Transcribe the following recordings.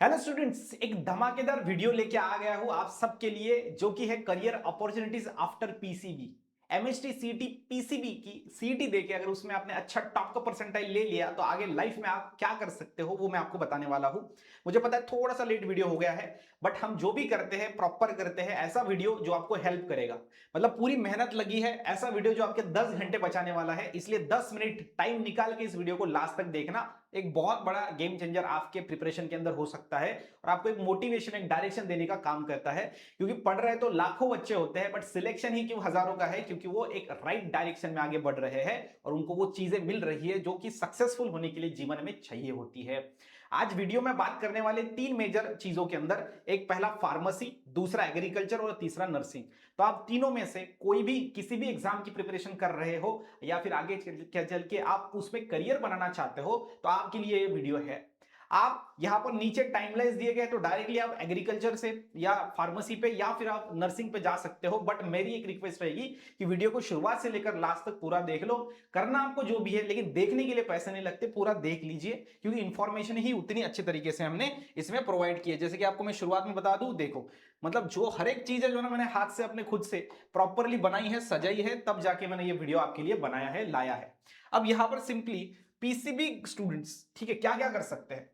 Hello students, एक धमाकेदार video लेके आ गया हूं आप सबके लिए, जो कि है career opportunities after PCB. MST सीटी पीसीबी की सीटी देके अगर उसमें आपने अच्छा टॉप का परसेंटाइल ले लिया तो आगे लाइफ में आप क्या कर सकते हो वो मैं आपको बताने वाला हूं। मुझे पता है थोड़ा सा लेट वीडियो हो गया है, बट हम जो भी करते हैं प्रॉपर करते हैं। ऐसा वीडियो जो आपको हेल्प करेगा, मतलब पूरी मेहनत लगी है, ऐसा वीडियो जो आपके 10 घंटे बचाने वाला है। इसलिए 10 मिनट टाइम निकाल के इस वीडियो को लास्ट तक देखना। एक बहुत बड़ा गेम चेंजर आपके प्रिपरेशन के अंदर हो सकता है और आपको एक मोटिवेशन, एक डायरेक्शन देने का काम करता है। क्योंकि पढ़ रहे तो लाखों बच्चे होते हैं, बट सिलेक्शन ही क्यों हजारों का है? क्योंकि वो एक राइट डायरेक्शन में आगे बढ़ रहे हैं और उनको वो चीजें मिल रही है जो कि सक्सेसफुल होने के लिए जीवन में चाहिए होती है। आज वीडियो में बात करने वाले तीन मेजर चीजों के अंदर, एक पहला फार्मेसी, दूसरा एग्रीकल्चर और तीसरा नर्सिंग। तो आप तीनों में से कोई भी किसी भी एग्जाम की प्रिपरेशन कर रहे हो या फिर आगे चल के आप उसमें करियर बनाना चाहते हो तो आपके लिए ये वीडियो है। आप यहां पर नीचे टाइमलाइंस दिए गए तो डायरेक्टली आप एग्रीकल्चर से या फार्मेसी पे या फिर आप नर्सिंग पे जा सकते हो। बट मेरी एक रिक्वेस्ट रहेगी कि वीडियो को शुरुआत से लेकर लास्ट तक पूरा देख लो। करना आपको जो भी है, लेकिन देखने के लिए पैसे नहीं लगते, पूरा देख लीजिए क्योंकि इंफॉर्मेशन ही उतनी अच्छे तरीके से हमने इसमें प्रोवाइड की है। जैसे कि आपको मैं शुरुआत में बता दूं, देखो मतलब जो हर एक चीज है जो ना मैंने हाथ से अपने खुद से प्रॉपरली बनाई है, सजाई है, तब जाके मैंने ये वीडियो आपके लिए बनाया है, लाया है। अब यहां पर सिंपली पीसीबी स्टूडेंट्स, ठीक है, क्या क्या कर सकते हैं?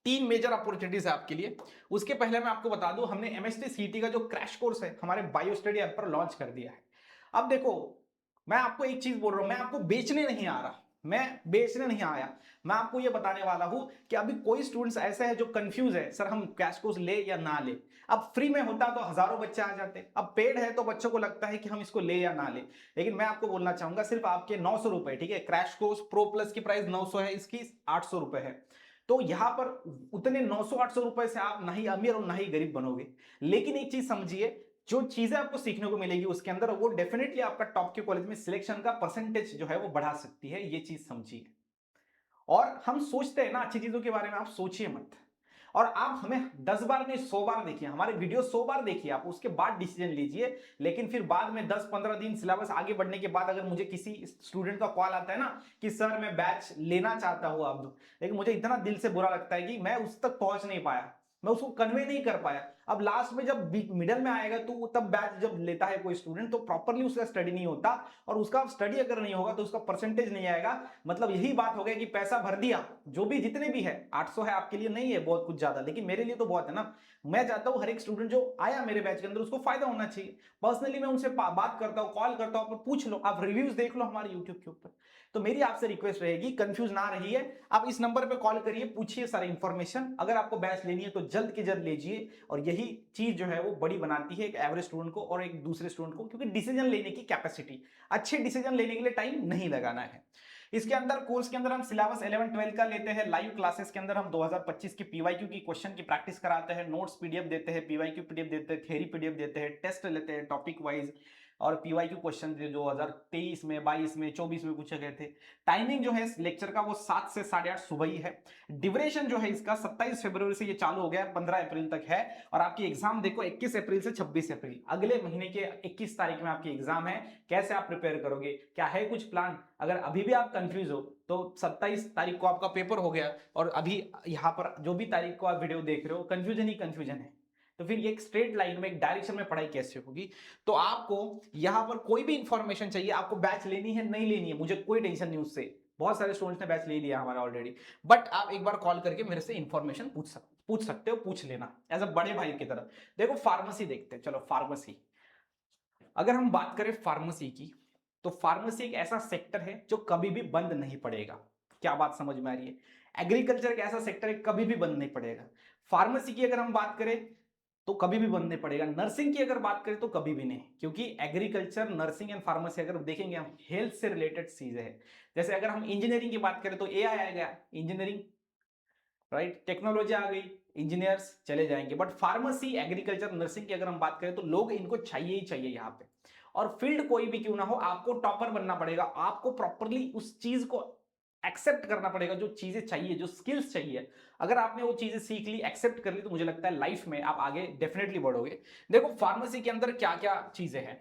तीन मेजर अपॉर्चुनिटीज है आपके लिए। उसके पहले मैं आपको बता दूं, हमने एमएसटी सीटी का जो क्रैश कोर्स है हमारे बायो स्टडी ऐप पर लॉन्च कर दिया है। अब देखो, मैं आपको एक चीज बोल रहा हूं, मैं आपको बेचने नहीं आ रहा, मैं बेचने नहीं आया। मैं आपको यह बताने वाला हूं कि अभी कोई स्टूडेंट्स ऐसे हैं जो कंफ्यूज है, सर हम क्रैश कोर्स ले या ना ले। अब फ्री में होता तो हजारों बच्चे आ जाते, अब पेड है तो बच्चों को लगता है कि हम इसको ले या ना ले। लेकिन मैं आपको बोलना चाहूंगा, सिर्फ आपके 900 रुपए, ठीक है, क्रैश कोर्स प्रो प्लस की प्राइस 900 है, इसकी 800 रुपए है। तो यहां पर उतने 900-800 रुपए से आप ना ही अमीर और ना ही गरीब बनोगे। लेकिन एक चीज समझिए, जो चीजें आपको सीखने को मिलेगी उसके अंदर, वो डेफिनेटली आपका टॉप के कॉलेज में सिलेक्शन का परसेंटेज जो है वो बढ़ा सकती है, ये चीज समझिए। और हम सोचते हैं ना अच्छी चीजों के बारे में, आप सोचिए मत। और आप हमें 10 बार नहीं 100 बार देखिए, हमारे वीडियो 100 बार देखिए आप, उसके बाद डिसीजन लीजिए। लेकिन फिर बाद में 10-15 दिन सिलेबस आगे बढ़ने के बाद अगर मुझे किसी स्टूडेंट का कॉल आता है ना कि सर मैं बैच लेना चाहता हूं अब, लेकिन मुझे इतना दिल से बुरा लगता है कि मैं उस तक पहुंच नहीं पाया, मैं उसको कन्वे नहीं कर पाया। अब लास्ट में जब मिडल में आएगा तो तब बैच जब लेता है कोई स्टूडेंट तो प्रॉपरली उसका स्टडी नहीं होता, और उसका स्टडी अगर नहीं होगा तो उसका परसेंटेज नहीं आएगा। मतलब यही बात हो गया कि पैसा भर दिया, जो भी जितने भी है, 800 है आपके लिए नहीं है बहुत कुछ ज्यादा, लेकिन मेरे लिए तो बहुत है ना। मैं चाहता हूं हर एक स्टूडेंट जो आया मेरे बैच के अंदर उसको फायदा होना चाहिए। पर्सनली मैं उनसे बात करता हूं, कॉल करता हूं, आप पूछ लो, आप रिव्यूज देख लो हमारे यूट्यूब के ऊपर। तो मेरी आपसे रिक्वेस्ट रहेगी, कंफ्यूज ना रहिए, आप इस नंबर पे कॉल करिए, पूछिए सारी इंफॉर्मेशन। अगर आपको बैच लेनी है तो जल्द के जल्द लीजिए। और यही चीज जो है वो बड़ी बनाती है एक एवरेज स्टूडेंट को और एक दूसरे स्टूडेंट को, क्योंकि डिसीजन लेने की कैपेसिटी, अच्छे डिसीजन लेने के लिए टाइम नहीं लगाना है। इसके अंदर कोर्स के अंदर हम सिलेबस 11-12 का लेते हैं। लाइव क्लासेस के अंदर हम 2025 की पीवाईक्यू की क्वेश्चन की प्रैक्टिस कराते हैं, नोट्स पीडीएफ देते हैं, पीवाईक्यू पीडीएफ देते हैं, थ्योरी पीडीएफ देते हैं, टेस्ट लेते हैं टॉपिक वाइज। और पीवाईक्यू क्वेश्चन जो 2023 में, 22 में, 24 में पूछे गए थे। टाइमिंग जो है इस लेक्चर का वो 7 से 8:30 सुबह ही है। ड्यूरेशन जो है इसका 27 फरवरी से ये चालू हो गया है, 15 अप्रैल तक है। और आपकी एग्जाम देखो 21 अप्रैल से 26 अप्रैल, अगले महीने के 21 तारीख में आपकी एग्जाम है। कैसे आप प्रिपेयर करोगे, क्या है कुछ प्लान? अगर अभी भी आप कंफ्यूज हो तो 27 तारीख को आपका पेपर हो गया और अभी यहाँ पर जो भी तारीख को आप वीडियो देख रहे हो कंफ्यूजन ही कंफ्यूजन है, तो फिर ये एक स्ट्रेट लाइन में एक डायरेक्शन में पढ़ाई कैसे होगी? तो आपको यहाँ पर कोई भी इंफॉर्मेशन चाहिए, आपको बैच लेनी है नहीं लेनी है, मुझे कोई टेंशन नहीं उससे। बहुत सारे स्टूडेंट्स ने बैच ले लिया हमारा ऑलरेडी। बट आप एक बार कॉल करके मेरे से इंफॉर्मेशन पूछ सकते हो, पूछ लेना एज अ बड़े भाई की तरह। देखो फार्मेसी देखते हैं, चलो फार्मेसी। अगर हम बात करें फार्मेसी की, तो फार्मेसी एक ऐसा सेक्टर है जो कभी भी बंद नहीं पड़ेगा। क्या बात समझ में आ रही है? एग्रीकल्चर एक ऐसा सेक्टर है कभी भी बंद नहीं पड़ेगा। फार्मेसी की अगर हम बात करें तो कभी भी बंद नहीं पड़ेगा। नर्सिंग की अगर बात करें तो कभी भी नहीं, क्योंकि एग्रीकल्चर, नर्सिंग एंड फार्मेसी अगर देखेंगे हम, हेल्थ से रिलेटेड चीजें हैं। जैसे अगर हम इंजीनियरिंग की बात करें तो एआई आ गया, इंजीनियरिंग, राइट, टेक्नोलॉजी आ गई, इंजीनियर्स चले जाएंगे। बट फार्मेसी, एग्रीकल्चर, नर्सिंग की अगर हम बात करें तो लोग इनको चाहिए ही चाहिए यहाँ पे। और फील्ड कोई भी क्यों ना हो, आपको टॉपर बनना पड़ेगा, आपको प्रॉपरली उस चीज को एक्सेप्ट करना पड़ेगा, जो चीजें चाहिए, जो स्किल्स चाहिए। अगर आपने वो चीजें सीख ली, एक्सेप्ट कर ली, तो मुझे लगता है लाइफ में आप आगे डेफिनेटली बढ़ोगे। देखो फार्मेसी के अंदर क्या क्या चीजें हैं,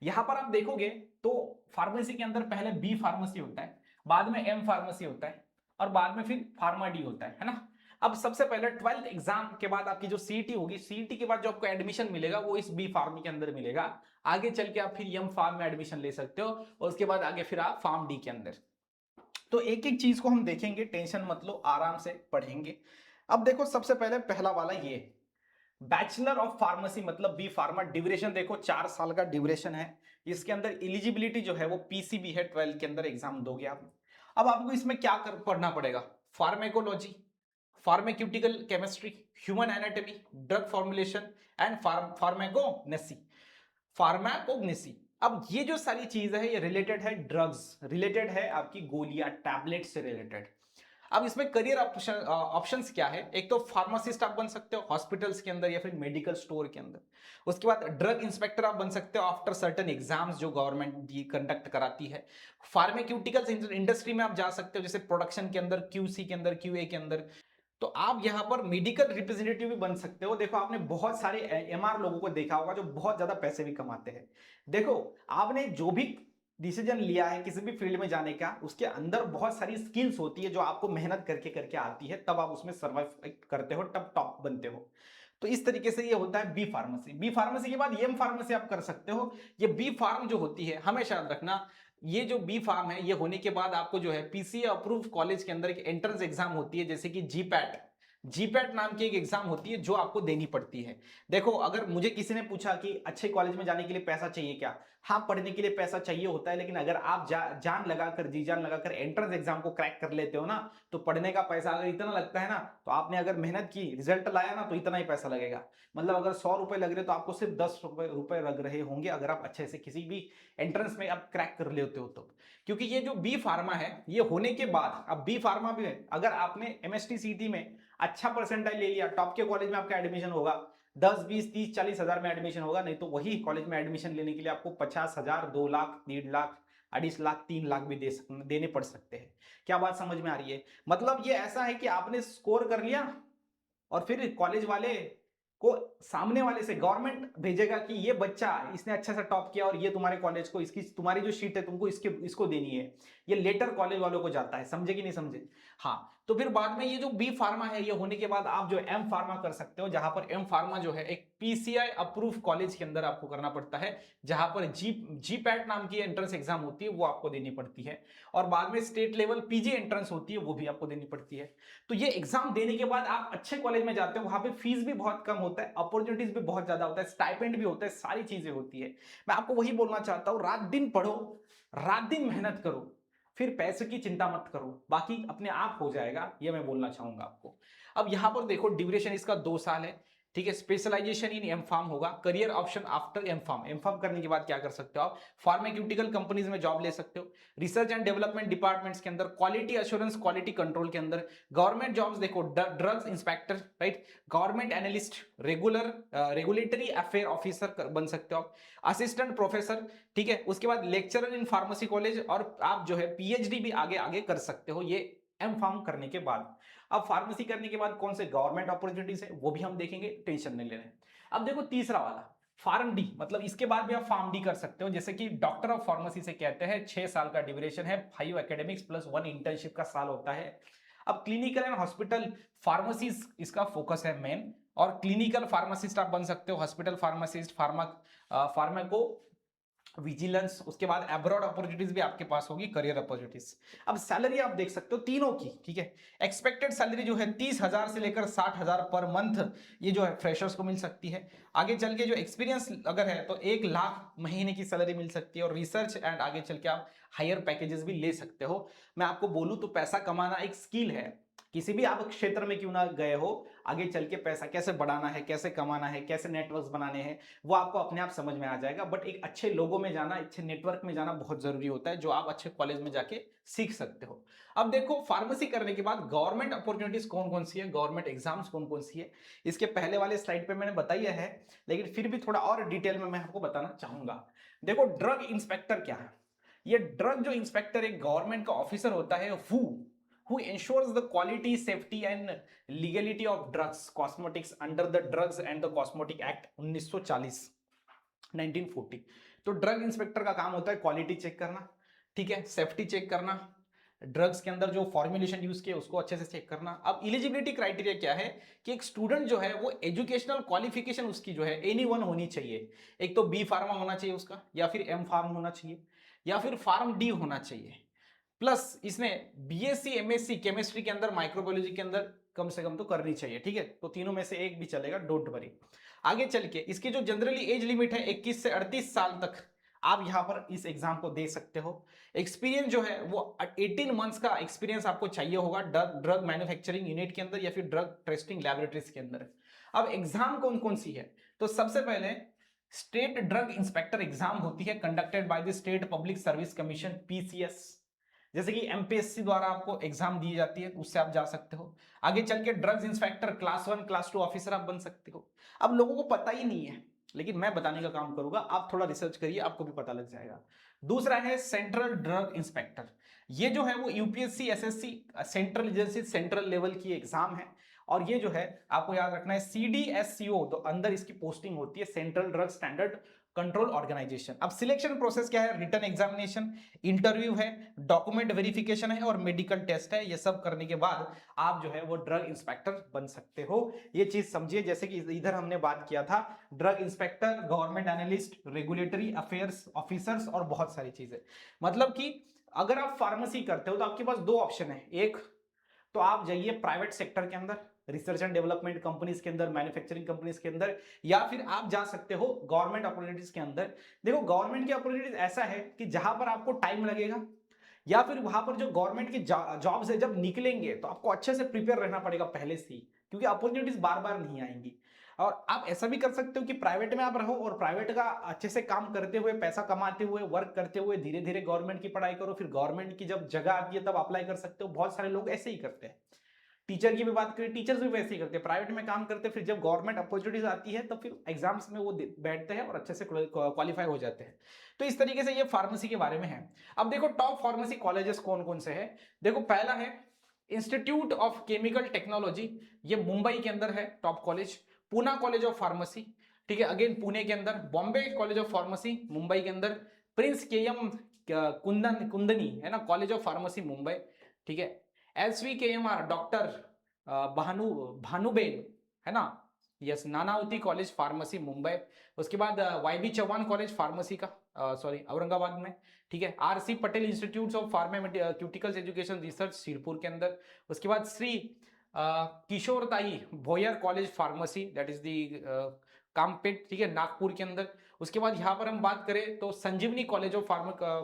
यहां पर आप देखोगे तो फार्मेसी के अंदर पहले बी फार्मेसी होता है, बाद में एम फार्मेसी होता है, और बाद में फिर फार्मा डी होता है ना। अब सबसे पहले 12th एग्जाम के बाद आपकी जो सीईटी होगी, सीईटी के बाद जो आपको एडमिशन मिलेगा वो इस बी फार्म के अंदर मिलेगा। आगे चल के आप फिर एम फार्म में एडमिशन ले सकते हो और उसके बाद आगे फिर आप फार्म डी के अंदर। तो एक एक चीज को हम देखेंगे, टेंशन मत लो, आराम से पढ़ेंगे। अब देखो सबसे पहले पहला वाला ये बैचलर ऑफ फार्मेसी मतलब बी फार्मा, ड्यूरेशन देखो 4 साल का ड्यूरेशन है। इसके अंदर एलिजिबिलिटी जो है वो पीसीबी है, 12 के अंदर एग्जाम दोगे आप। अब आपको इसमें क्या पढ़ना पड़ेगा, pharmacology, pharmaceutical chemistry, human anatomy, drug formulation and pharmacognosy. अब ये जो सारी चीज है ये रिलेटेड है ड्रग्स, रिलेटेड है आपकी गोलियां टैबलेट से रिलेटेड। अब इसमें करियर ऑप्शंस क्या है, एक तो फार्मासिस्ट आप बन सकते हो हॉस्पिटल्स के अंदर या फिर मेडिकल स्टोर के अंदर। उसके बाद ड्रग इंस्पेक्टर आप बन सकते हो आफ्टर सर्टेन एग्जाम्स जो गवर्नमेंट कंडक्ट कराती है। फार्माक्यूटिकल्स इंडस्ट्री में आप जा सकते हो, जैसे प्रोडक्शन के अंदर, क्यूसी के अंदर, क्यूए के अंदर। तो आप यहां पर मेडिकल रिप्रेजेंटेटिव भी बन सकते हो। देखो आपने बहुत सारे एमआर लोगों को देखा होगा जो बहुत ज्यादा पैसे भी कमाते हैं। देखो आपने जो भी डिसीजन लिया है किसी भी फील्ड में जाने का, उसके अंदर बहुत सारी स्किल्स होती है जो आपको मेहनत करके करके आती है, तब आप उसमें सर्वाइव करते हो, तब टॉप बनते हो। तो इस तरीके से ये होता है बी फार्मेसी। बी फार्मेसी के बाद एम फार्मेसी आप कर सकते हो। ये बी फार्म जो होती है, हमेशा याद रखना, ये जो बी फार्म है ये होने के बाद आपको जो है पीसीए अप्रूव कॉलेज के अंदर एक एंट्रेंस एग्जाम होती है, जैसे कि जीपैट, जीपैट नाम की एक एग्जाम होती है जो आपको देनी पड़ती है। देखो अगर मुझे किसी ने पूछा कि अच्छे कॉलेज में जाने के लिए पैसा चाहिए क्या, हाँ पढ़ने के लिए पैसा चाहिए होता है, लेकिन अगर आप जान लगाकर, जी जान लगाकर एंट्रेंस एग्जाम को क्रैक कर लेते हो ना, तो पढ़ने का पैसा अगर इतना लगता है ना, तो आपने अगर मेहनत की, रिजल्ट लाया ना, तो इतना ही पैसा लगेगा। मतलब अगर 100 रुपए लग रहे तो आपको सिर्फ 10 रुपए लग रहे होंगे अगर आप अच्छे से किसी भी एंट्रेंस में आप क्रैक कर लेते हो तो। क्योंकि ये जो बी फार्मा है ये होने के बाद, अब बी फार्मा भी है, अगर आपने एमएसटी सीटी में अच्छा परसेंटाइल ले लिया, टॉप के कॉलेज में आपका एडमिशन होगा, 10 20 30 40 हजार में एडमिशन होगा। नहीं तो वही कॉलेज में एडमिशन लेने के लिए आपको 50,000, 2 लाख, 1.5 लाख, 2.5 लाख, 3 लाख भी देने पड़ सकते हैं। क्या बात समझ में आ रही है? मतलब ये ऐसा है कि आपने स्कोर कर लिया और फिर कॉलेज वाले को, सामने वाले से गवर्नमेंट भेजेगा कि ये बच्चा इसने अच्छा सा टॉप किया और ये तुम्हारे कॉलेज को, इसकी तुम्हारी जो शीट है तुमको इसको देनी है। ये लेटर कॉलेज वालों को जाता है, समझे कि नहीं समझे? हाँ, तो फिर बाद में ये जो बी फार्मा है ये होने के बाद आप जो एम फार्मा कर सकते हो, जहां पर एम फार्मा जो है एक पीसीआई अप्रूव कॉलेज के अंदर आपको करना पड़ता है, जहां पर जीपैट नाम की एंट्रेंस एग्जाम होती है वो आपको देनी पड़ती है। और बाद में स्टेट लेवल पीजी एंट्रेंस होती है वो भी आपको देनी पड़ती है। तो ये एग्जाम देने के बाद आप अच्छे कॉलेज में जाते हो, वहां पे फीस भी बहुत कम होता है, अपॉर्चुनिटीज भी बहुत ज्यादा होता है, स्टाइपेंड भी होता है, सारी चीजें होती है। मैं आपको वही बोलना चाहता हूं, रात दिन पढ़ो, रात दिन मेहनत करो, फिर पैसे की चिंता मत करो, बाकी अपने आप हो जाएगा, ये मैं बोलना चाहूंगा आपको। अब यहां पर देखो ड्यूरेशन इसका 2 साल है, ठीक है। स्पेशलाइजेशन इन एम फार्म होगा, career option after M pharm. M pharm करने के बाद क्या कर सकते हो आप, फार्माक्यूटिकल कंपनीज में जॉब ले सकते हो, रिसर्च एंड डेवलपमेंट डिपार्टमेंट्स के अंदर, क्वालिटी अश्योरेंस, क्वालिटी कंट्रोल के अंदर, गवर्नमेंट जॉब्स देखो, drugs inspector, right, government analyst, regulatory affair officer बन सकते हो आप, असिस्टेंट प्रोफेसर, ठीक है। उसके बाद लेक्चरर इन फार्मेसी कॉलेज, और आप जो है पीएचडी भी आगे आगे कर सकते हो ये एम फार्म करने के बाद। अब फार्मेसी करने के बाद कौन से गवर्नमेंट अपॉर्चुनिटीज है वो भी हम देखेंगे, टेंशन नहीं लेना है। अब देखो तीसरा वाला फार्म डी, मतलब इसके बाद भी आप फार्म डी कर सकते हो, जैसे कि डॉक्टर ऑफ फार्मेसी से कहते हैं, 6 साल का ड्यूरेशन है, 5 एकेडमिक्स प्लस 1 इंटर्नशिप का साल होता है। अब क्लिनिकल एंड हॉस्पिटल फार्मेसी इसका फोकस है मेन, और क्लिनिकल फार्मासिस्ट आप बन सकते हो, हॉस्पिटल फार्मासिस्ट, फार्माको विजिलेंस। उसके बाद एब्रॉड अपॉर्चुनिटीज भी आपके पास होगी, करियर अपॉर्चुनिटीज। अब सैलरी आप देख सकते हो तीनों की, ठीक है। एक्सपेक्टेड सैलरी जो है 30,000 से लेकर 60,000 पर मंथ, ये जो है फ्रेशर्स को मिल सकती है। आगे चल के जो एक्सपीरियंस अगर है तो 1 लाख महीने की सैलरी मिल सकती है, और रिसर्च एंड आगे चल के आप हायर पैकेजेस भी ले सकते हो। मैं आपको बोलूं तो पैसा कमाना एक स्किल है, किसी भी आप क्षेत्र में क्यों ना गए हो, आगे चल के पैसा कैसे बढ़ाना है, कैसे कमाना है, कैसे नेटवर्क्स बनाने हैं, वो आपको अपने आप समझ में आ जाएगा। बट एक अच्छे लोगों में जाना, अच्छे नेटवर्क में जाना बहुत जरूरी होता है, जो आप अच्छे कॉलेज में जाके सीख सकते हो। अब देखो फार्मेसी करने के बाद गवर्नमेंट अपॉर्चुनिटीज कौन कौन सी है, गवर्नमेंट एग्जाम्स कौन कौन सी है, इसके पहले वाले स्लाइड पे मैंने बताया है, लेकिन फिर भी थोड़ा और डिटेल में मैं आपको बताना चाहूंगा। देखो ड्रग इंस्पेक्टर क्या है, ये ड्रग जो इंस्पेक्टर एक गवर्नमेंट का ऑफिसर होता है, who ensures the quality, safety and legality of drugs, cosmetics under the Drugs and the Cosmetic Act 1940, 1940। तो ड्रग इंस्पेक्टर का काम होता है क्वालिटी चेक करना, ठीक है, सेफ्टी चेक करना, ड्रग्स के अंदर जो फॉर्मुलेशन यूज किया उसको अच्छे से चेक करना। अब एलिजिबिलिटी क्राइटेरिया क्या है कि एक स्टूडेंट जो है वो एजुकेशनल क्वालिफिकेशन उसकी जो है एनी वन होनी चाहिए। एक तो बी फार्मा होना चाहिए उसका, या फिर एम फार्म होना चाहिए, या फिर फार्म डी होना चाहिए, प्लस इसने बीएससी एमएससी केमिस्ट्री के अंदर माइक्रोबायोलॉजी के अंदर कम से कम तो करनी चाहिए। ठीक है, तो तीनों में से एक भी चलेगा, डोंट वरी। आगे चल के इसकी जो जनरली एज लिमिट है 21 से 38 साल तक आप यहां पर इस एग्जाम को दे सकते हो। एक्सपीरियंस जो है वो 18 मंथ्स का एक्सपीरियंस आपको चाहिए होगा ड्रग मैन्युफैक्चरिंग यूनिट के अंदर या फिर ड्रग टेस्टिंग लैबोरेटरीज के अंदर। अब एग्जाम कौन कौन सी है, तो सबसे पहले स्टेट ड्रग इंस्पेक्टर एग्जाम होती है conducted by the state public service commission PCS, जैसे कि एमपीएससी द्वारा आपको एग्जाम दी जाती है, उससे आप जा सकते हो। आगे चल के drugs inspector class 1 class 2 officer आप बन सकते हो। अब लोगों को पता ही नहीं है, लेकिन मैं बताने का काम करूंगा, आप थोड़ा रिसर्च करिए आपको भी पता लग जाएगा। दूसरा है सेंट्रल ड्रग इंस्पेक्टर, ये जो है वो UPSC SSC central agency central level की एग्जाम है, और ये जो है आपको याद रखना है सीडीएससीओ, तो अंदर इसकी पोस्टिंग होती है, central drug standard control organization. अब सिलेक्शन प्रोसेस क्या है, रिटन एग्जामिनेशन, इंटरव्यू है, डॉक्यूमेंट वेरिफिकेशन है और मेडिकल टेस्ट है। ये सब करने के बाद आप जो है वो ड्रग इंस्पेक्टर बन सकते हो। ये चीज समझिए, जैसे कि इधर हमने बात किया था drug inspector, government analyst, regulatory affairs officers और बहुत सारी चीजें। मतलब कि अगर आप फार्मेसी करते हो तो आपके पास दो ऑप्शन है, एक तो आप जाइए प्राइवेट सेक्टर के अंदर, रिसर्च एंड डेवलपमेंट कंपनीज के अंदर, मैन्युफैक्चरिंग कंपनीज के अंदर, या फिर आप जा सकते हो गवर्नमेंट अपॉर्चुनिटीज के अंदर। देखो गवर्नमेंट की अपॉर्चुनिटीज ऐसा है कि जहां पर आपको टाइम लगेगा, या फिर वहां पर जो गवर्नमेंट की जॉब्स है जब निकलेंगे तो आपको अच्छे से प्रिपेयर रहना पड़ेगा पहले से ही, क्योंकि अपॉर्चुनिटीज बार बार नहीं आएंगी। और आप ऐसा भी कर सकते हो कि प्राइवेट में आप रहो और प्राइवेट का अच्छे से काम करते हुए, पैसा कमाते हुए, वर्क करते हुए धीरे धीरे गवर्नमेंट की पढ़ाई करो, फिर गवर्नमेंट की जब जगह आती है तब अप्लाई कर सकते हो। बहुत सारे लोग ऐसे ही करते हैं। टीचर की भी बात करें, टीचर्स भी वैसे ही करते हैं, प्राइवेट में काम करते हैं, फिर जब गवर्नमेंट अपॉर्चुनिटीज आती है तो फिर एग्जाम्स में वो बैठते हैं और अच्छे से क्वालिफाई हो जाते हैं। तो इस तरीके से ये फार्मेसी के बारे में है। अब देखो टॉप फार्मेसी कॉलेजेस कौन कौन से है। देखो पहला है इंस्टीट्यूट ऑफ केमिकल टेक्नोलॉजी, ये मुंबई के अंदर है top college. Poona college of pharmacy, ठीक है, अगेन पुणे के अंदर। Bombay college of pharmacy Mumbai के अंदर। प्रिंस के एम कुंदनी है ना, कॉलेज ऑफ फार्मेसी मुंबई, ठीक है। SVKMR डॉक्टर भानुबेन है ना, yes, Nanavati college pharmacy Mumbai. उसके बाद YB चौहान कॉलेज फार्मेसी का सॉरी औरंगाबाद में, ठीक है। RC Patel institute of pharmaceuticals education research Shirpur के अंदर। उसके बाद Shri Kishoritai Bhoyar college pharmacy, that is the Kamptee, ठीक है, नागपुर के अंदर। उसके बाद यहाँ पर हम बात करें तो Sanjivani college of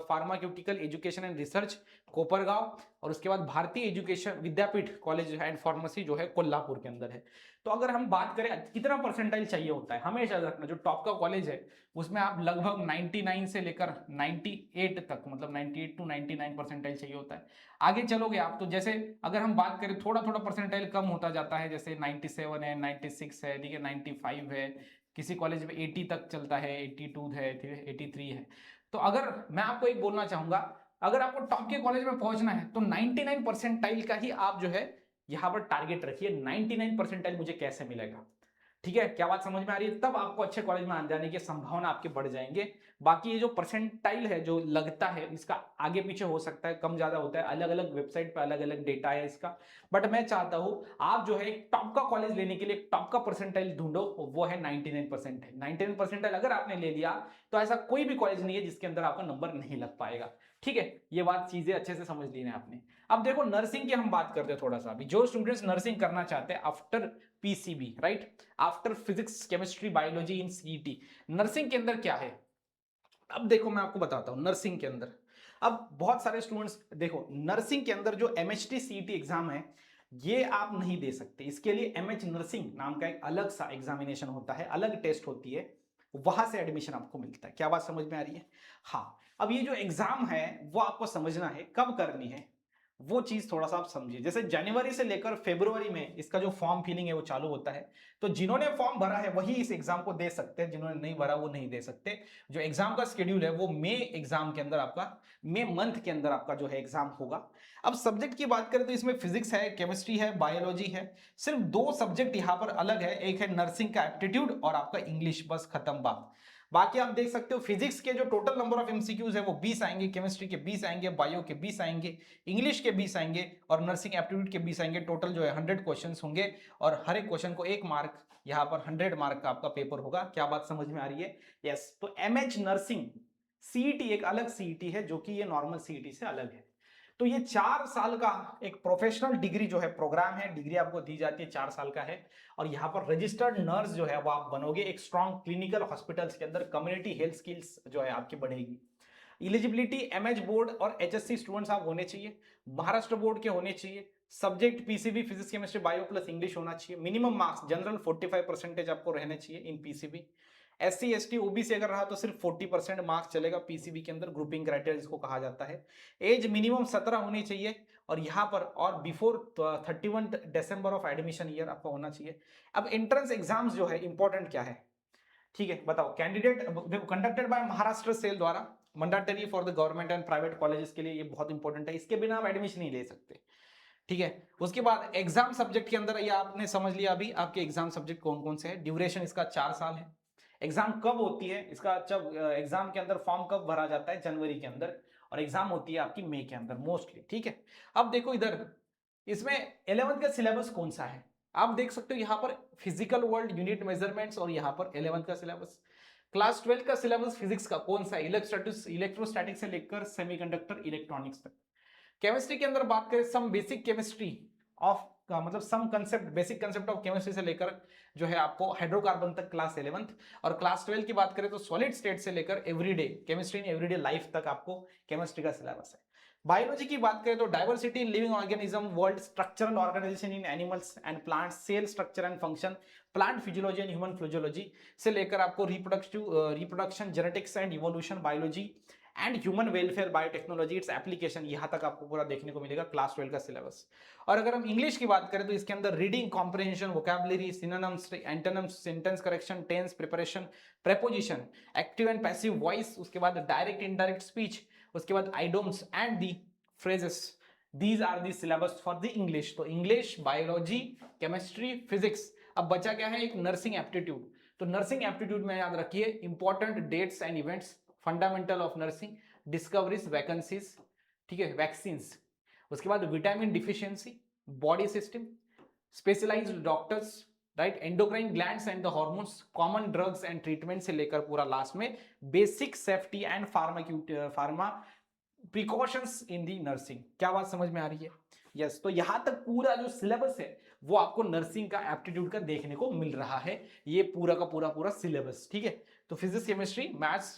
pharmaceutical education and research Kopargaon. और उसके बाद Bharati education Vidyapeeth college and pharmacy जो है कोल्हापुर के अंदर है। तो अगर हम बात करें कितना परसेंटाइल चाहिए होता है, हमेशा याद रखना जो टॉप का कॉलेज है उसमें आप लगभग 99 से लेकर 98 तक, मतलब 98 to 99 परसेंटाइल चाहिए होता है। आगे चलोगे आप तो जैसे अगर हम बात करें थोड़ा थोड़ा परसेंटाइल कम होता जाता है, जैसे 97 है, 96 है, ठीक है, 95 है, किसी कॉलेज में 80 तक चलता है, 82 है, 83 है। तो अगर मैं आपको एक बोलना चाहूंगा, अगर आपको टॉप के कॉलेज में पहुंचना है तो 99 परसेंटाइल का ही आप जो है यहां पर टारगेट रखिए। 99 परसेंटाइल मुझे कैसे मिलेगा, ठीक है, क्या बात समझ में आ रही है, तब आपको अच्छे कॉलेज में आ जाने की संभावना आपके बढ़ जाएंगे। बाकी ये जो परसेंटाइल है जो लगता है इसका आगे पीछे हो सकता है, कम ज्यादा होता है, अलग अलग वेबसाइट पे अलग अलग डेटा है इसका। बट मैं चाहता हूं आप जो है एक टॉप का कॉलेज लेने के लिए टॉप का परसेंटाइल ढूंढो, वो है 99% है। 99 परसेंटाइल अगर आपने ले लिया तो ऐसा कोई भी कॉलेज नहीं है जिसके अंदर आपका नंबर नहीं लग पाएगा, ठीक है। ये बात चीजें अच्छे से समझ ली है आपने। अब देखो नर्सिंग की हम बात करते हैं थोड़ा सा, अभी जो स्टूडेंट्स नर्सिंग करना चाहते हैं after PCB, right, after physics chemistry biology in CET, nursing के अंदर क्या है। अब देखो मैं आपको बताता हूं नर्सिंग के अंदर, अब बहुत सारे स्टूडेंट्स देखो नर्सिंग के अंदर जो MHT CET एग्जाम है ये आप नहीं दे सकते। इसके लिए MH नर्सिंग नाम का एक अलग सा एग्जामिनेशन होता है, अलग टेस्ट होती है, वहां से एडमिशन आपको मिलता है। क्या बात समझ में आ रही है। हाँ, अब ये जो एग्जाम है वो आपको समझना है कब करनी है, वो चीज थोड़ा सा आप समझिए। जैसे जनवरी से लेकर फरवरी में इसका जो फॉर्म फिलिंग है वो चालू होता है, तो जिन्होंने फॉर्म भरा है वही इस एग्जाम को दे सकते हैं, जिन्होंने नहीं भरा वो नहीं दे सकते। जो एग्जाम का शेड्यूल है वो मई एग्जाम के अंदर आपका, मई मंथ के अंदर आपका जो है एग्जाम होगा। अब सब्जेक्ट की बात करें तो इसमें फिजिक्स है, केमिस्ट्री है, बायोलॉजी है, सिर्फ दो सब्जेक्ट यहाँ पर अलग है, एक है नर्सिंग का एप्टीट्यूड और आपका इंग्लिश, बस खत्म बात। बाकी आप देख सकते हो फिजिक्स के जो टोटल नंबर ऑफ एमसीक्यूज है वो 20 आएंगे, केमिस्ट्री के 20 आएंगे, बायो के 20 आएंगे, इंग्लिश के 20 आएंगे और नर्सिंग एप्टीट्यूड के 20 आएंगे। टोटल जो है 100 क्वेश्चन होंगे और हर एक क्वेश्चन को 1 मार्क, यहाँ पर 100 मार्क का आपका पेपर होगा। क्या बात समझ में आ रही है? यस। तो एमएच नर्सिंग सीईटी एक अलग सीईटी है जो कि ये नॉर्मल सीईटी से अलग है। तो ये 4 साल का एक प्रोफेशनल डिग्री जो है प्रोग्राम है, डिग्री आपको दी जाती है 4 साल का है। और यहाँ पर रजिस्टर्ड नर्स जो है वो आप बनोगे, एक स्ट्रॉन्ग क्लिनिकल हॉस्पिटल्स के अंदर कम्युनिटी हेल्थ स्किल्स जो है आपकी बढ़ेगी। एलिजिबिलिटी एमएच बोर्ड और एचएससी स्टूडेंट्स आप होने चाहिए, महाराष्ट्र बोर्ड के होने चाहिए, subject PCB physics chemistry bio plus English होना चाहिए, मिनिमम मार्क्स जनरल 45% आपको रहने चाहिए इन पीसीबी। एससी एसटी ओबीसी अगर रहा तो सिर्फ 40% मार्क्स चलेगा पीसीबी के अंदर, ग्रुपिंग क्राइटेरिया जिसको कहा जाता है। एज मिनिमम 17 होनी चाहिए और यहाँ पर और before 31 December of admission year आपका होना चाहिए। अब एंट्रेंस एग्जाम्स जो है इंपॉर्टेंट क्या है, ठीक है बताओ। Candidate conducted by Maharashtra cell द्वारा, mandatory for the government and private colleges के लिए ये बहुत इंपॉर्टेंट है, इसके बिना आप एडमिशन नहीं ले सकते, ठीक है। उसके बाद एग्जाम सब्जेक्ट के अंदर ये आपने समझ लिया अभी आपके एग्जाम सब्जेक्ट कौन कौन से हैं। ड्यूरेशन इसका 4 साल है। एग्जाम कब होती है इसका, जब एग्जाम के अंदर फॉर्म कब भरा जाता है, जनवरी के अंदर, और एग्जाम होती है आपकी मई के अंदर मोस्टली, ठीक है। अब देखो इधर इसमें 11th का सिलेबस कौन सा है, आप देख सकते हो यहाँ पर फिजिकल वर्ल्ड यूनिट मेजरमेंट्स और यहाँ पर 11th का सिलेबस। क्लास 12 का सिलेबस फिजिक्स का कौन सा है, इलेक्ट्रोस्टैटिक से लेकर सेमीकंडक्टर इलेक्ट्रॉनिक्स तक। केमिस्ट्री के अंदर बात करें सम बेसिक केमिस्ट्री ऑफ का मतलब some concept basic concept of chemistry से लेकर जो है आपको हाइड्रोकार्बन तक क्लास 11th, और क्लास 12 की बात करें तो सॉलिड स्टेट से लेकर everyday chemistry in everyday life तक आपको केमिस्ट्री का सिलेबस है। बायोलॉजी की बात करें तो diversity in living organism, world structural organization in animals and plants, cell structure and function, plant physiology and human physiology से लेकर आपको reproduction genetics and evolution biology and human welfare biotechnology its application, यहाँ तक आपको पूरा देखने को मिलेगा क्लास 12 का सिलेबस। और अगर हम इंग्लिश की बात करें तो इसके अंदर reading comprehension, vocabulary, synonyms, antonyms, sentence correction, tense preparation, preposition, active and passive voice, उसके बाद डायरेक्ट इनडायरेक्ट स्पीच, उसके बाद idioms and the phrases, these are the syllabus for the English. तो इंग्लिश, बायोलॉजी, केमिस्ट्री, फिजिक्स। अब बचा क्या है, एक नर्सिंग एप्टीट्यूड। तो नर्सिंग एप्टीट्यूड में याद रखिए important dates and events, fundamental of nursing, discoveries, vacancies, ठीक है, वैक्सीन्स, उसके बाद vitamin deficiency, body system, specialized doctors, right, endocrine glands and the hormones, common drugs and treatment से लेकर पूरा लास्ट में basic safety and pharma precautions in the nursing. क्या बात समझ में आ रही है? यस। तो यहां तक पूरा जो सिलेबस है वो आपको नर्सिंग का एप्टीट्यूड का देखने को मिल रहा है, ये पूरा का पूरा सिलेबस, ठीक है। तो physics chemistry maths,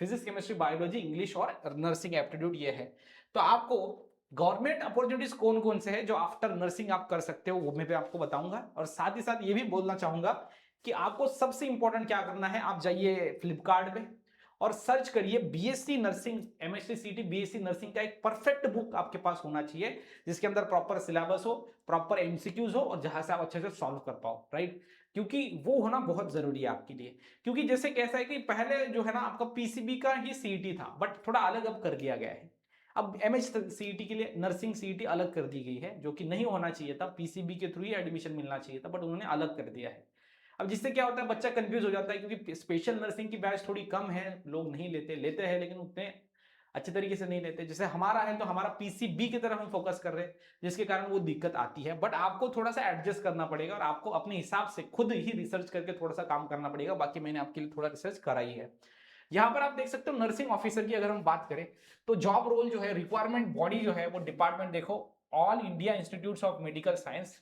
physics chemistry biology English और नर्सिंग एप्टीट्यूड ये है। तो आपको गवर्नमेंट अपॉर्चुनिटीज कौन कौन से हैं जो आफ्टर नर्सिंग आप कर सकते हो वो मैं भी आपको बताऊंगा, और साथ ही साथ ये भी बोलना चाहूंगा कि आपको सबसे इंपॉर्टेंट क्या करना है, आप जाइए फ्लिपकार्ट पे और सर्च करिए बीएससी नर्सिंग, एमएससी सीटी बीएससी नर्सिंग का एक परफेक्ट बुक आपके पास होना चाहिए जिसके अंदर प्रॉपर सिलेबस हो, प्रॉपर एमसीक्यूज हो और जहां से आप अच्छे से सॉल्व कर पाओ, राइट। क्योंकि वो होना बहुत जरूरी है आपके लिए, क्योंकि जैसे कैसा है कि पहले जो है ना आपका पीसीबी का ही सीईटी था बट थोड़ा अलग अब कर दिया गया है। अब एमएच सीईटी के लिए नर्सिंग सीईटी अलग कर दी गई है जो कि नहीं होना चाहिए था, पीसीबी के थ्रू ही एडमिशन मिलना चाहिए था बट उन्होंने अलग कर दिया है। अब जिससे क्या होता है बच्चा कंफ्यूज हो जाता है क्योंकि स्पेशल नर्सिंग की बैच थोड़ी कम है, लोग नहीं लेते हैं लेकिन उतने अच्छे तरीके से नहीं लेते। जैसे हमारा है तो हमारा पीसीबी की तरफ हम फोकस कर रहे हैं जिसके कारण वो दिक्कत आती है, बट आपको थोड़ा सा एडजस्ट करना पड़ेगा और आपको अपने हिसाब से खुद ही रिसर्च करके थोड़ा सा काम करना पड़ेगा। बाकी मैंने आपके लिए थोड़ा रिसर्च कराई है। यहाँ पर आप देख सकते हो नर्सिंग ऑफिसर की अगर हम बात करें तो जॉब रोल जो है, रिक्वायरमेंट बॉडी जो है वो डिपार्टमेंट देखो, all India institute of medical science,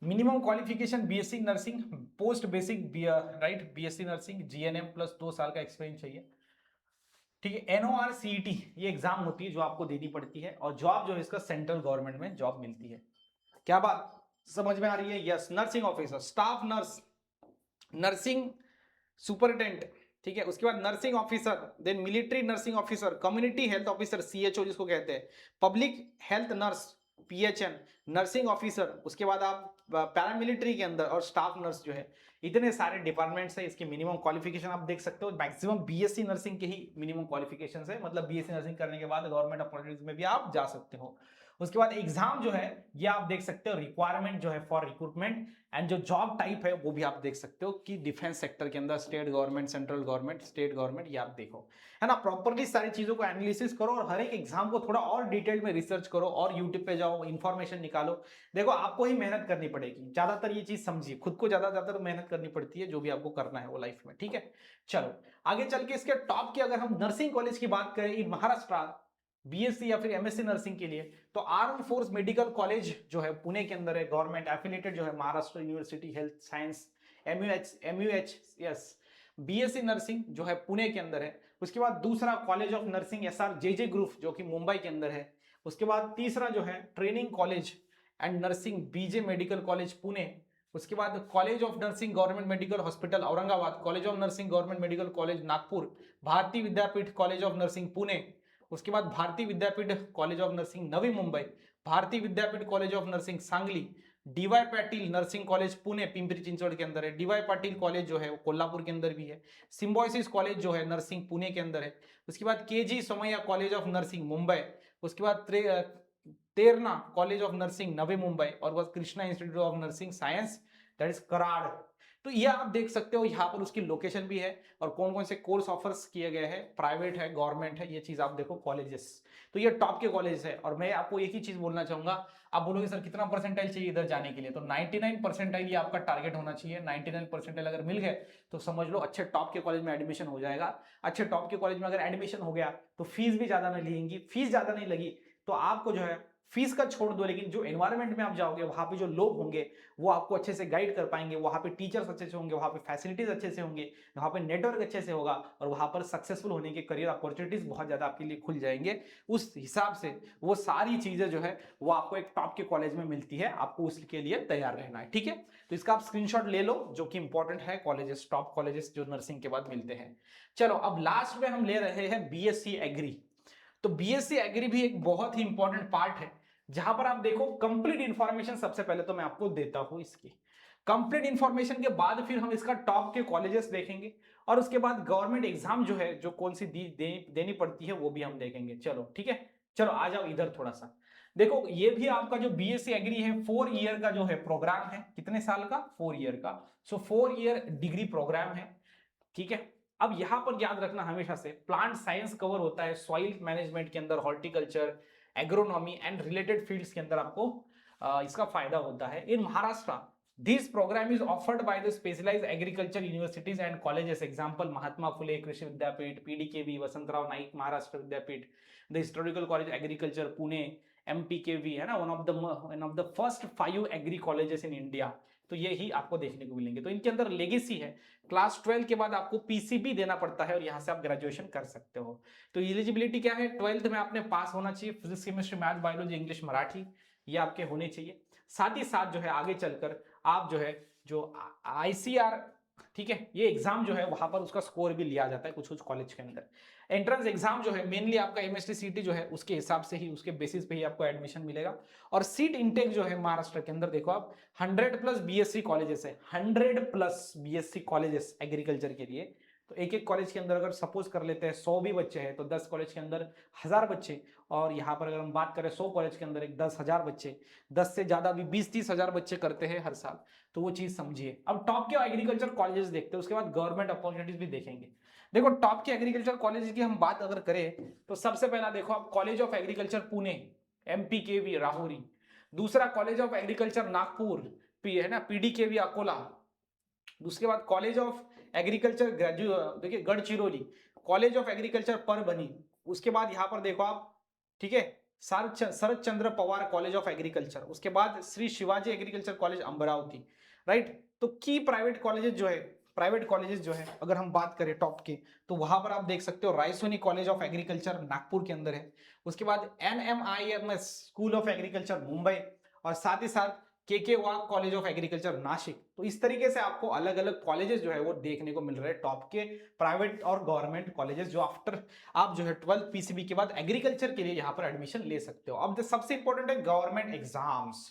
minimum qualification BSc nursing, post basic right BSc nursing, GNM plus 2 साल का एक्सपीरियंस चाहिए, ठीक है। एनओआर सीईटी ये एग्जाम होती है जो आपको देनी पड़ती है और जॉब जो है इसका सेंट्रल गवर्नमेंट में जॉब मिलती है। क्या बात समझ में आ रही है? Yes. Nursing officer, staff nurse, nursing superintendent, ठीक है। उसके बाद nursing officer, then military nursing officer, community health officer CHO जिसको कहते हैं, public health nurse PHN, nursing officer, उसके बाद आप पैरामिलिट्री के अंदर और स्टाफ नर्स जो है, इतने सारे डिपार्टमेंट्स है। इसकी मिनिमम क्वालिफिकेशन आप देख सकते हो, मैक्सिमम बीएससी नर्सिंग के ही मिनिमम क्वालिफिकेशन है, मतलब बीएससी नर्सिंग करने के बाद गवर्नमेंट अपॉर्चुनिटीज में भी आप जा सकते हो। उसके बाद एग्जाम जो है ये आप देख सकते हो, रिक्वायरमेंट जो है फॉर रिक्रूटमेंट, एंड जो जॉब टाइप है वो भी आप देख सकते हो कि डिफेंस सेक्टर के अंदर state government, central government, state government, ये आप देखो, है ना। प्रॉपर्ली सारी चीजों को एनालिसिस करो और हर एक एग्जाम को थोड़ा और डिटेल में रिसर्च करो और यूट्यूब पे जाओ, इंफॉर्मेशन निकालो। देखो आपको ही मेहनत करनी पड़ेगी ज्यादातर, ये चीज समझिए, खुद को ज्यादातर मेहनत करनी पड़ती है जो भी आपको करना है वो लाइफ में, ठीक है। चलो आगे चल के इसके टॉप की अगर हम नर्सिंग कॉलेज की बात करें इन महाराष्ट्र, बीएससी या फिर एमएससी नर्सिंग के लिए, तो आर्म फोर्स मेडिकल कॉलेज जो है पुणे के अंदर है, गवर्नमेंट एफिलिएटेड जो है Maharashtra university health science, MUH, yes. BSc nursing जो है पुणे के अंदर है। उसके बाद दूसरा college of nursing SRJJ group जो कि मुंबई के अंदर है। उसके बाद तीसरा जो है training college and nursing BJ medical college Pune. उसके बाद college of nursing government medical hospital Aurangabad, college of nursing government medical college Nagpur, Bharati Vidyapeeth college of nursing Pune. उसके बाद Bharati Vidyapeeth college of nursing Navi Mumbai, Bharati Vidyapeeth college of nursing Sangli, DY Patil nursing college Pune Pimpri Chinchwad के अंदर है, D Y Patil college जो है वो कोल्हापुर के अंदर भी है, सिम्बोसिस कॉलेज जो है नर्सिंग पुणे के अंदर है। उसके बाद KG Somaiya college of nursing Mumbai. उसके बाद Terna college of nursing Navi Mumbai, और बस Krishna institute of nursing science that is Karad. तो ये आप देख सकते हो यहाँ पर उसकी लोकेशन भी है और कौन कौन से कोर्स ऑफर्स किए गए हैं, प्राइवेट है, गवर्नमेंट है, ये चीज आप देखो कॉलेजेस। तो ये टॉप के कॉलेज है। और मैं आपको एक ही चीज बोलना चाहूंगा, आप बोलोगे सर कितना परसेंटाइल चाहिए इधर जाने के लिए, तो 99 परसेंटाइल ये आपका टारगेट होना चाहिए। 99 परसेंटाइल अगर मिल गए तो समझ लो अच्छे टॉप के कॉलेज में एडमिशन हो जाएगा। अच्छे टॉप के कॉलेज में अगर एडमिशन हो गया तो फीस भी ज्यादा नहीं लेंगी, फीस ज्यादा नहीं लगी तो आपको जो है फीस का छोड़ दो, लेकिन जो एनवायरनमेंट में आप जाओगे वहां पे जो लोग होंगे वो आपको अच्छे से गाइड कर पाएंगे, वहां पे टीचर्स अच्छे से होंगे, वहां पे फैसिलिटीज अच्छे से होंगे, वहां पे नेटवर्क अच्छे से होगा और वहां पर सक्सेसफुल होने के करियर अपॉर्चुनिटीज बहुत ज्यादा आपके लिए खुल जाएंगे। उस हिसाब से वो सारी चीजें जो है वो आपको एक टॉप के कॉलेज में मिलती है, आपको उसके लिए तैयार रहना है, ठीक है। तो इसका आप स्क्रीनशॉट ले लो जो कि इंपॉर्टेंट है, कॉलेजेस, टॉप कॉलेजेस जो नर्सिंग के बाद मिलते हैं। चलो अब लास्ट में हम ले रहे हैं बीएससी एग्री। तो बीएससी एग्री भी एक बहुत ही इंपॉर्टेंट पार्ट है जहां पर आप देखो कंप्लीट इंफॉर्मेशन सबसे पहले तो मैं आपको देता हूं इसकी। कंप्लीट इंफॉर्मेशन के बाद फिर हम इसका टॉप के कॉलेजेस देखेंगे और उसके बाद गवर्नमेंट एग्जाम जो है जो कौन सी देनी पड़ती है वो भी हम देखेंगे। चलो ठीक है, चलो आ जाओ इधर थोड़ा सा देखो। ये भी आपका जो बीएससी एग्री है 4 ईयर का जो है प्रोग्राम है। कितने साल का? 4 ईयर का। सो 4 ईयर डिग्री प्रोग्राम है, ठीक है। अब यहां पर याद रखना हमेशा से प्लांट साइंस कवर होता है, सॉइल मैनेजमेंट के अंदर, horticulture, agronomy and related fields के अंदर आपको इसका फायदा होता है। In Maharashtra this program is offered by the specialized agriculture universities and colleges, example Mahatma Phule Krishi Vidyapeeth, PDKV, Vasantrao Naik Maharashtra Vidyapeeth, the historical college agriculture Pune, MPKV, है ना, one of the first 5 agri colleges in India. तो ये ही आपको देखने को मिलेंगे। तो इनके अंदर लेगेसी है, क्लास 12 के बाद आपको पीसीबी देना पड़ता है और यहां से आप ग्रेजुएशन कर सकते हो। तो एलिजिबिलिटी क्या है? 12th में आपने पास होना चाहिए, physics chemistry math biology English Marathi ये आपके होने चाहिए। साथ ही साथ जो है आगे चलकर आप जो है जो आईसीआर, ठीक है, ये एग्जाम जो है वहां पर उसका स्कोर भी लिया जाता है कुछ कुछ कॉलेज के अंदर। एंट्रेंस एग्जाम जो है मेनली आपका एमएसटी सीटी जो है उसके हिसाब से ही, उसके बेसिस पे ही आपको एडमिशन मिलेगा। और सीट इनटेक जो है महाराष्ट्र के अंदर देखो आप 100+ बीएससी कॉलेजेस है, 100+ बीएससी कॉलेजेस एग्रीकल्चर के लिए। तो एक एक कॉलेज के अंदर अगर सपोज कर लेते हैं 100 भी बच्चे हैं तो 10 कॉलेज के अंदर 1000 बच्चे, और यहाँ पर अगर हम बात करें 100 कॉलेज के अंदर एक 10,000 बच्चे, 10 से ज्यादा भी 20-30 हजार बच्चे करते हैं हर साल। तो वो चीज समझिए। अब टॉप के एग्रीकल्चर कॉलेजेस देखते हैं, उसके बाद गवर्नमेंट अपॉर्चुनिटीज भी देखेंगे। देखो टॉप के एग्रीकल्चर कॉलेज की हम बात अगर करें तो सबसे पहला देखो आप college of agriculture Pune, MPKV Rahuri. दूसरा कॉलेज ऑफ एग्रीकल्चर नागपुर, है ना, पीडीकेवी अकोला। उसके बाद कॉलेज ऑफ एग्रीकल्चर देखिए Gadchiroli, college of agriculture Parbhani. उसके बाद यहां पर देखो आप, ठीक है, शरद चंद्र पवार कॉलेज ऑफ एग्रीकल्चर। उसके बाद Shri Shivaji agriculture college Amravati, right. तो की प्राइवेट कॉलेजेस जो है अगर हम बात करें टॉप के, तो वहां पर आप देख सकते हो Raisoni college of agriculture Nagpur के अंदर है। उसके बाद NMIMS school of agriculture Mumbai, और साथ ही साथ के वाग कॉलेज ऑफ एग्रीकल्चर नासिक। तो इस तरीके से आपको अलग अलग कॉलेजेस जो है वो देखने को मिल रहे हैं, टॉप के प्राइवेट और गवर्नमेंट कॉलेजेस, जो आफ्टर आप जो है 12th पीसीबी के बाद एग्रीकल्चर के लिए यहाँ पर एडमिशन ले सकते हो। अब सबसे इंपॉर्टेंट है गवर्नमेंट एग्जाम्स,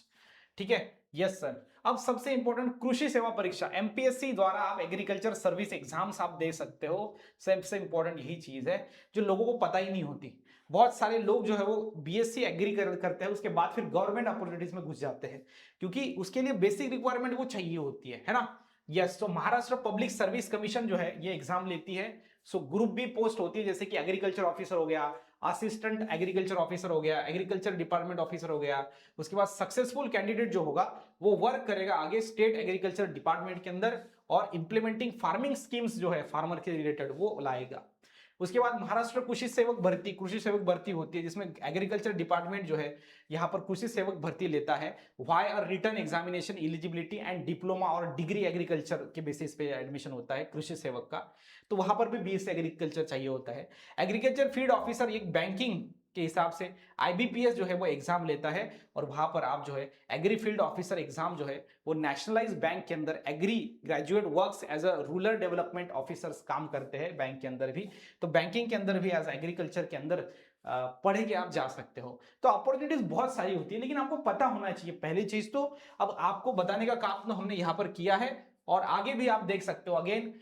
ठीक है, यस सर। अब सबसे इंपॉर्टेंट कृषि सेवा परीक्षा, एमपीएससी द्वारा आप एग्रीकल्चर सर्विस एग्जाम्स आप दे सकते हो। सबसे इंपॉर्टेंट यही चीज है जो लोगों को पता ही नहीं होती। बहुत सारे लोग जो है वो बीएससी एग्री करते हैं, उसके बाद फिर गवर्नमेंट अपॉर्चुनिटीज में घुस जाते हैं, क्योंकि उसके लिए बेसिक रिक्वायरमेंट वो चाहिए होती है ना। यस, तो महाराष्ट्र पब्लिक सर्विस कमीशन जो है ये एग्जाम लेती है। सो ग्रुप बी पोस्ट होती है, जैसे कि एग्रीकल्चर ऑफिसर हो गया, असिस्टेंट एग्रीकल्चर ऑफिसर हो गया, एग्रीकल्चर डिपार्टमेंट ऑफिसर हो गया। उसके बाद सक्सेसफुल कैंडिडेट जो होगा वो वर्क करेगा आगे स्टेट एग्रीकल्चर डिपार्टमेंट के अंदर, और इंप्लीमेंटिंग फार्मिंग स्कीम्स जो है फार्मर के रिलेटेड वो लाएगा। उसके बाद महाराष्ट्र कृषि सेवक भर्ती होती है, जिसमें एग्रीकल्चर डिपार्टमेंट जो है यहाँ पर कृषि सेवक भर्ती लेता है। वाई और return examination, eligibility and diploma और डिग्री एग्रीकल्चर के बेसिस पे एडमिशन होता है कृषि सेवक का, तो वहां पर भी बीएससी एग्रीकल्चर चाहिए होता है। एग्रीकल्चर फील्ड ऑफिसर एक बैंकिंग के हिसाब से आईबीपीएस जो है वो एग्जाम लेता है, और वहां पर आप जो है एग्री फील्ड ऑफिसर एग्जाम जो है वो नेशनलाइज बैंक के अंदर agri graduate works as a rural development officers काम करते हैं बैंक के अंदर भी, तो बैंकिंग के अंदर भी एज एग्रीकल्चर के अंदर पढ़ के आप जा सकते हो। तो अपॉर्चुनिटीज बहुत सारी होती है, लेकिन आपको पता होना चाहिए पहली चीज तो। अब आपको बताने का काम तो हमने यहाँ पर किया है, और आगे भी आप देख सकते हो। Again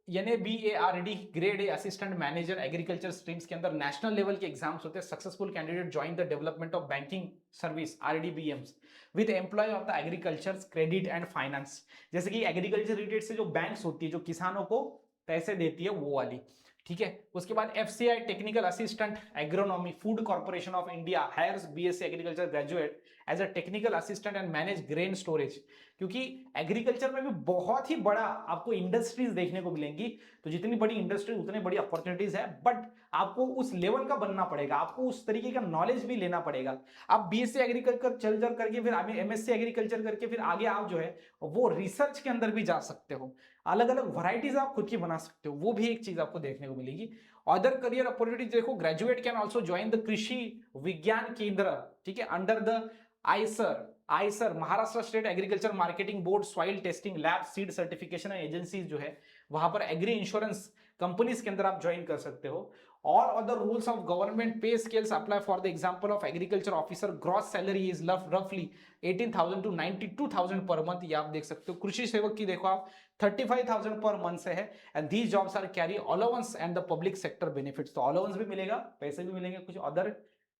NABARD grade A assistant manager agriculture streams के अंदर नेशनल लेवल के एग्जाम्स होते हैं। Successful candidate join the development of banking service RDBMs with employ of the agriculture credit and finance, जैसे कि एग्रीकल्चर रिलेटेड से जो बैंक्स होती है जो किसानों को पैसे देती है वो वाली, ठीक है। उसके बाद FCI technical assistant agronomy, food corporation of India hires BSc agriculture graduate as a technical assistant and manage grain storage, क्योंकि एग्रीकल्चर में भी बहुत ही बड़ा आपको इंडस्ट्रीज देखने को मिलेंगी, तो जितनी बड़ी इंडस्ट्री उतनी बड़ी अपॉर्चुनिटीज है, बट आपको उस लेवल का बनना पड़ेगा, आपको उस तरीके का नॉलेज भी लेना पड़ेगा। आप बीएससी एग्रीकल्चर चल करके फिर MSc एग्रीकल्चर करके फिर आगे आप जो है वो रिसर्च के अंदर भी जा सकते हो, अलग अलग वैरायटीज आप खुद की बना सकते हो, वो भी एक चीज आपको देखने को मिलेगी। अदर करियर अपॉर्चुनिटीज देखो, graduate can also join the कृषि विज्ञान केंद्र, ठीक है, under the Eicher Maharashtra state agriculture marketing board soil testing lab seed certification agencies जो है वहां पर एग्री इंश्योरेंस कंपनीज के अंदर आप ज्वाइन कर सकते हो। और अदर रूल्स ऑफ गवर्नमेंट पे scales apply for the example of agriculture officer, gross salary is रफली 18,000 टू 92,000 पर मंथ, ये आप देख सकते हो। कृषि सेवक की देखो आप 35,000 पर मंथ से है, and these jobs are carry allowance and the public sector benefits, तो अलाउंस भी मिलेगा, पैसे भी मिलेंगे कुछ अदर,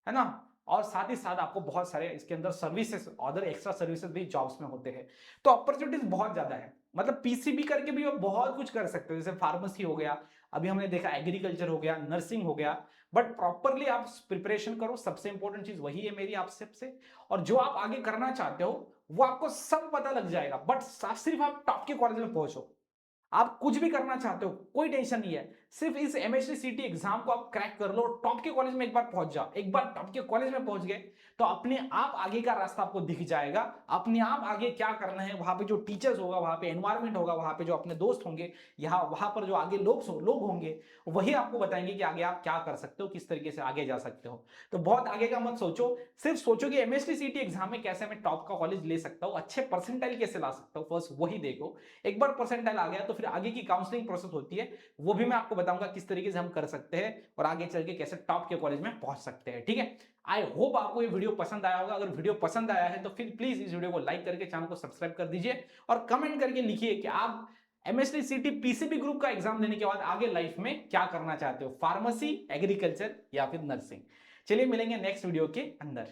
है ना। और साथ ही साथ आपको बहुत सारे इसके अंदर सर्विसेज, अदर एक्स्ट्रा सर्विसेज भी जॉब्स में होते हैं, तो अपॉर्चुनिटीज बहुत ज्यादा है। मतलब पीसीबी करके भी आप बहुत कुछ कर सकते हो, जैसे फार्मेसी हो गया, अभी हमने देखा एग्रीकल्चर हो गया, नर्सिंग हो गया, बट प्रॉपरली आप प्रिपरेशन करो, सबसे इंपॉर्टेंट चीज वही है मेरी आप सबसे। और जो आप आगे करना चाहते हो वो आपको सब पता लग जाएगा, बट सिर्फ आप टॉप के कॉलेज में पहुंचो। आप कुछ भी करना चाहते हो कोई टेंशन नहीं है, सिर्फ इस MHT CT एग्जाम को आप क्रैक कर लो, टॉप के कॉलेज में एक बार पहुंच जाओ। एक बार टॉप के कॉलेज में पहुंच गए तो अपने आप आगे का रास्ता आपको दिख जाएगा, अपने आप आगे क्या करना है, वहां पे जो टीचर्स होगा, वहां पे एनवायरमेंट होगा, वहां पे जो अपने दोस्त होंगे, यहाँ वहां पर जो आगे लोग होंगे, वही आपको बताएंगे कि आगे आप क्या कर सकते हो, किस तरीके से आगे जा सकते हो। तो बहुत आगे का मत सोचो, सिर्फ सोचो कि MHT CT एग्जाम में कैसे मैं टॉप का कॉलेज ले सकता हूँ, अच्छे परसेंटाइल कैसे ला सकता हूँ, फर्स्ट वही देखो। एक बार परसेंटाइल आ गया तो फिर आगे की काउंसलिंग प्रोसेस होती है, वो भी मैं आपको बताऊंगा किस तरीके से हम कर सकते हैं, और आगे चल के कैसे टॉप के कॉलेज में पहुंच सकते हैं, ठीक है। आई होप आपको ये वीडियो पसंद आया होगा। अगर वीडियो पसंद आया है तो फिर प्लीज इस वीडियो को लाइक करके चैनल को सब्सक्राइब कर दीजिए, और कमेंट करके लिखिए कि आप MHT CT PCB ग्रुप का एग्जाम देने के बाद आगे लाइफ में क्या करना चाहते हो, फार्मेसी, एग्रीकल्चर या फिर नर्सिंग। चलिए मिलेंगे नेक्स्ट वीडियो के अंदर।